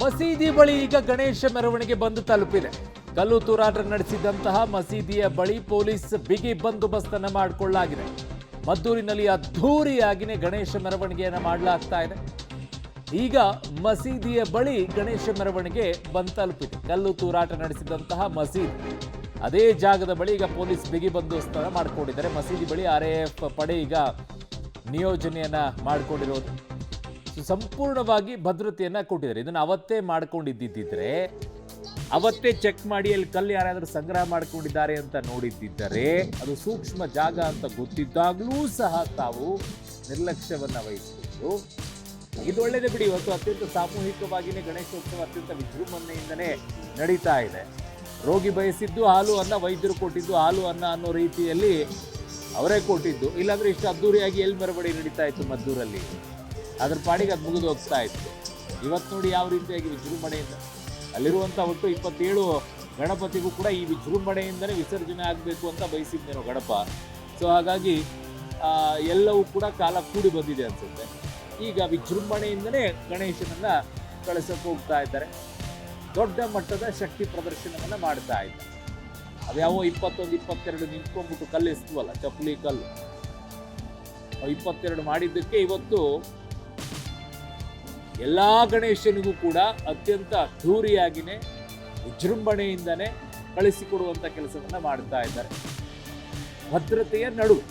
ಮಸೀದಿ ಬಳಿ ಈಗ ಗಣೇಶ ಮೆರವಣಿಗೆ ಬಂದು ತಲುಪಿದೆ. ಕಲ್ಲು ತೂರಾಟ ನಡೆಸಿದಂತಹ ಮಸೀದಿಯ ಬಳಿ ಪೊಲೀಸ್ ಬಿಗಿ ಬಂದೋಬಸ್ತನ್ನು ಮಾಡಿಕೊಳ್ಳಲಾಗಿದೆ. ಮದ್ದೂರಿನಲ್ಲಿ ಅದ್ಧೂರಿಯಾಗಿನೇ ಗಣೇಶ ಮೆರವಣಿಗೆಯನ್ನು ಮಾಡಲಾಗ್ತಾ ಇದೆ. ಈಗ ಮಸೀದಿಯ ಬಳಿ ಗಣೇಶ ಮೆರವಣಿಗೆ ಬಂದು ತಲುಪಿದೆ. ಕಲ್ಲು ತೂರಾಟ ನಡೆಸಿದಂತಹ ಮಸೀದಿ ಅದೇ ಜಾಗದ ಬಳಿ ಈಗ ಪೊಲೀಸ್ ಬಿಗಿ ಬಂದೋಬಸ್ತನ್ನು ಮಾಡಿಕೊಂಡಿದ್ದಾರೆ. ಮಸೀದಿ ಬಳಿ RAF ಪಡೆ ಈಗ ನಿಯೋಜನೆಯನ್ನ ಮಾಡಿಕೊಂಡಿರೋದು. ಸಂಪೂರ್ಣವಾಗಿ ಭದ್ರತೆಯನ್ನ ಕೊಟ್ಟಿದ್ದಾರೆ. ಇದನ್ನು ಅವತ್ತೇ ಮಾಡ್ಕೊಂಡಿದ್ದಿದ್ರೆ, ಅವತ್ತೇ ಚೆಕ್ ಮಾಡಿ ಅಲ್ಲಿ ಕಲ್ಲು ಯಾರಾದರೂ ಸಂಗ್ರಹ ಮಾಡ್ಕೊಂಡಿದ್ದಾರೆ ಅಂತ ನೋಡಿದ್ದಿದ್ದರೆ, ಅದು ಸೂಕ್ಷ್ಮ ಜಾಗ ಅಂತ ಗೊತ್ತಿದ್ದಾಗಲೂ ಸಹ ತಾವು ನಿರ್ಲಕ್ಷ್ಯವನ್ನ ವಹಿಸಿದ್ರು. ಇದು ಒಳ್ಳೆಯದೇ ಬಿಡಿ. ಇವತ್ತು ಅತ್ಯಂತ ಸಾಮೂಹಿಕವಾಗಿಯೇ ಗಣೇಶೋತ್ಸವ ಅತ್ಯಂತ ವಿಜೃಂಭಣೆಯಿಂದನೇ ನಡೀತಾ ಇದೆ. ರೋಗಿ ಬಯಸಿದ್ದು ಹಾಲು ಅನ್ನ, ವೈದ್ಯರು ಕೊಟ್ಟಿದ್ದು ಹಾಲು ಅನ್ನ ಅನ್ನೋ ರೀತಿಯಲ್ಲಿ ಅವರೇ ಕೊಟ್ಟಿದ್ದು. ಇಲ್ಲಾಂದ್ರೆ ಇಷ್ಟು ಅದ್ದೂರಿಯಾಗಿ ಎಲ್ಲಿ ಮೆರವಣಿಗೆ ನಡೀತಾ ಇತ್ತು ಮದ್ದೂರಲ್ಲಿ, ಅದ್ರ ಪಾಡಿಗೆ ಅದು ಮುಗಿದು ಹೋಗ್ತಾ ಇತ್ತು. ಇವತ್ತು ನೋಡಿ ಯಾವ ರೀತಿಯಾಗಿ ವಿಜೃಂಭಣೆಯಿಂದ ಅಲ್ಲಿರುವಂಥ ಒಟ್ಟು 27 ಗಣಪತಿಗೂ ಕೂಡ ಈ ವಿಜೃಂಭಣೆಯಿಂದಲೇ ವಿಸರ್ಜನೆ ಆಗಬೇಕು ಅಂತ ಬಯಸಿದ್ದೇನೋ ಗಣಪ. ಸೊ ಹಾಗಾಗಿ ಎಲ್ಲವೂ ಕೂಡ ಕಾಲ ಕೂಡಿ ಬಂದಿದೆ ಅನ್ಸುತ್ತೆ. ಈಗ ವಿಜೃಂಭಣೆಯಿಂದಲೇ ಗಣೇಶನನ್ನ ಕಳಿಸಕ್ಕೆ ಹೋಗ್ತಾ ಇದ್ದಾರೆ. ದೊಡ್ಡ ಮಟ್ಟದ ಶಕ್ತಿ ಪ್ರದರ್ಶನವನ್ನು ಮಾಡ್ತಾ ಇದ್ದಾರೆ. ಅದ್ಯಾವೋ 21, 22 ನಿಂತ್ಕೊಂಡ್ಬಿಟ್ಟು ಕಲ್ಲು ಎಸ್ತುವಲ್ಲ, ಚಪ್ಪಲಿ ಕಲ್ಲು 22 ಮಾಡಿದ್ದಕ್ಕೆ ಇವತ್ತು ಎಲ್ಲಾ ಗಣೇಶನಿಗೂ ಕೂಡ ಅತ್ಯಂತ ಅದ್ಧೂರಿಯಾಗಿನೇ ವಿಜೃಂಭಣೆಯಿಂದನೇ ಕಳಿಸಿಕೊಡುವಂತ ಕೆಲಸವನ್ನ ಮಾಡ್ತಾ ಇದ್ದಾರೆ. ಭದ್ರತೆಯ ನಡುವೆ